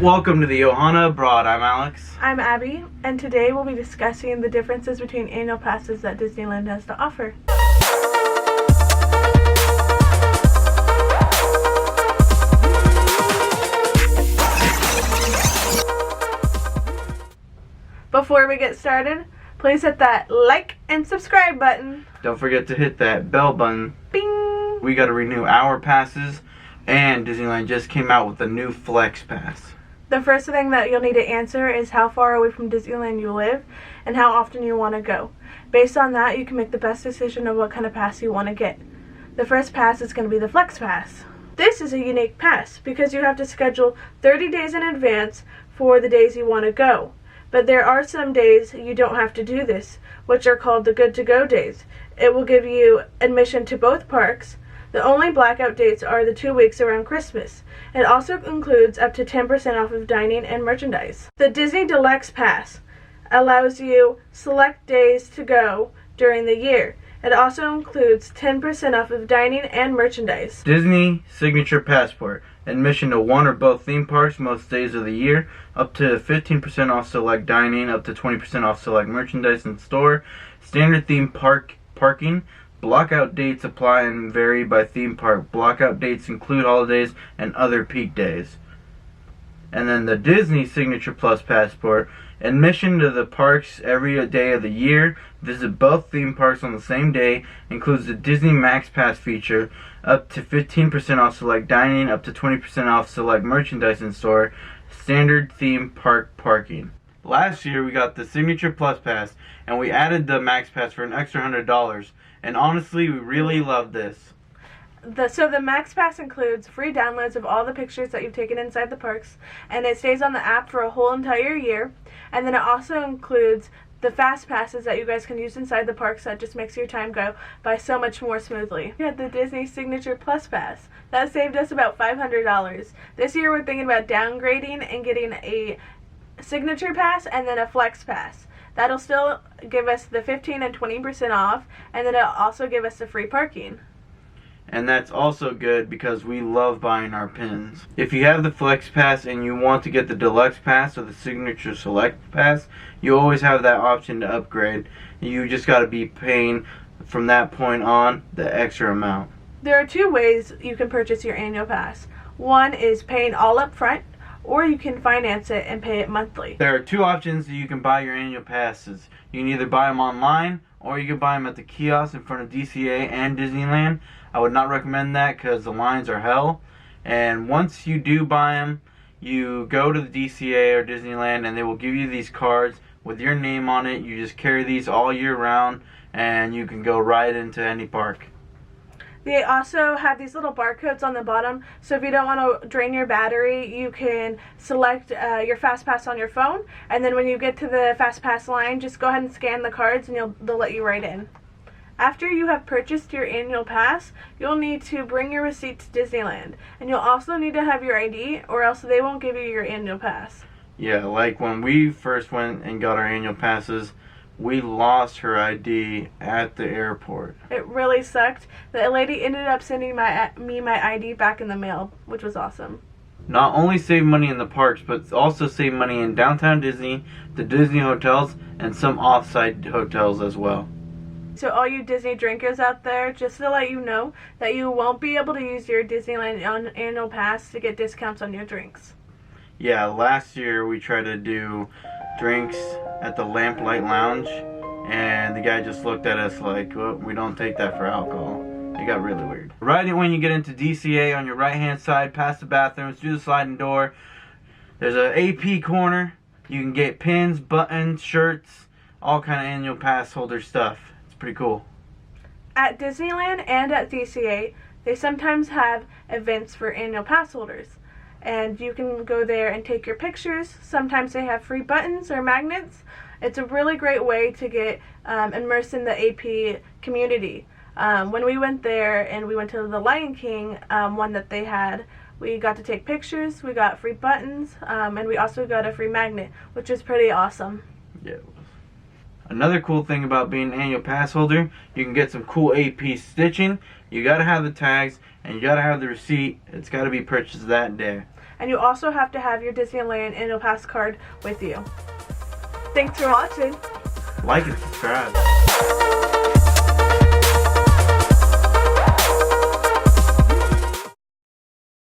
Welcome to the Ohana Abroad. I'm Alex. I'm Abby, and today we'll be discussing the differences between annual passes that Disneyland has to offer. Before we get started, please hit that like and subscribe button. Don't forget to hit that bell button. Bing! We got to renew our passes, and Disneyland just came out with a new Flex Pass. The first thing that you'll need to answer is how far away from Disneyland you live and how often you want to go. Based on that, you can make the best decision of what kind of pass you want to get. The first pass is going to be the Flex Pass. This is a unique pass because you have to schedule 30 days in advance for the days you want to go. But there are some days you don't have to do this, which are called the Good to Go days. It will give you admission to both parks. The only blackout dates are the 2 weeks around Christmas. It also includes up to 10% off of dining and merchandise. The Disney Deluxe Pass allows you select days to go during the year. It also includes 10% off of dining and merchandise. Disney Signature Passport. Admission to one or both theme parks most days of the year. Up to 15% off select dining. Up to 20% off select merchandise in store. Standard theme park parking. Blockout dates apply and vary by theme park. Blockout dates include holidays and other peak days. And then the Disney Signature Plus Passport. Admission to the parks every day of the year. Visit both theme parks on the same day. Includes the Disney Max Pass feature. Up to 15% off select dining. Up to 20% off select merchandise in store. Standard theme park parking. Last year we got the Signature Plus Pass and we added the Max Pass for an extra $100. And honestly, we really love this. So the Max Pass includes free downloads of all the pictures that you've taken inside the parks, and it stays on the app for a whole entire year. And then it also includes the Fast Passes that you guys can use inside the parks that just makes your time go by so much more smoothly. We had the Disney Signature Plus Pass. That saved us about $500. This year we're thinking about downgrading and getting a Signature Pass and then a Flex Pass. That'll still give us the 15 and 20% off, and then it'll also give us the free parking. And that's also good because we love buying our pins. If you have the Flex Pass and you want to get the Deluxe Pass or the Signature Select Pass, you always have that option to upgrade. You just got to be paying from that point on the extra amount. There are two ways you can purchase your annual pass. One is paying all up front, or you can finance it and pay it monthly. There are two options that you can buy your annual passes. You can either buy them online or you can buy them at the kiosk in front of DCA and Disneyland. I would not recommend that because the lines are hell. And once you do buy them, you go to the DCA or Disneyland and they will give you these cards with your name on it. You just carry these all year round and you can go right into any park. They also have these little barcodes on the bottom, so if you don't want to drain your battery, you can select your Fast Pass on your phone, and then when you get to the Fast Pass line, just go ahead and scan the cards and they'll let you right in. After you have purchased your annual pass, you'll need to bring your receipt to Disneyland, and you'll also need to have your ID, or else they won't give you your annual pass. Yeah, like when we first went and got our annual passes, we lost her ID at the airport. It really sucked. The lady ended up sending me my ID back in the mail, which was awesome. Not only save money in the parks, but also save money in downtown Disney, the Disney hotels, and some off-site hotels as well. So all you Disney drinkers out there, just to let you know that you won't be able to use your Disneyland annual pass to get discounts on your drinks. Yeah, last year we tried to do drinks at the Lamplight Lounge, and the guy just looked at us like, well, we don't take that for alcohol. It got really weird. Right when you get into DCA, on your right hand side, past the bathrooms, through the sliding door, there's an AP corner. You can get pins, buttons, shirts, all kind of annual pass holder stuff. It's pretty cool. At Disneyland and at DCA, they sometimes have events for annual pass holders. And you can go there and take your pictures. Sometimes they have free buttons or magnets. It's a really great way to get immersed in the AP community. When we went there and we went to the Lion King one that they had, we got to take pictures, we got free buttons, and we also got a free magnet, which was pretty awesome. Yeah, it was. Another cool thing about being an annual pass holder, you can get some cool AP stitching. You gotta have the tags and you gotta have the receipt. It's gotta be purchased that day. And you also have to have your Disneyland annual pass card with you. Thanks for watching. Like and subscribe.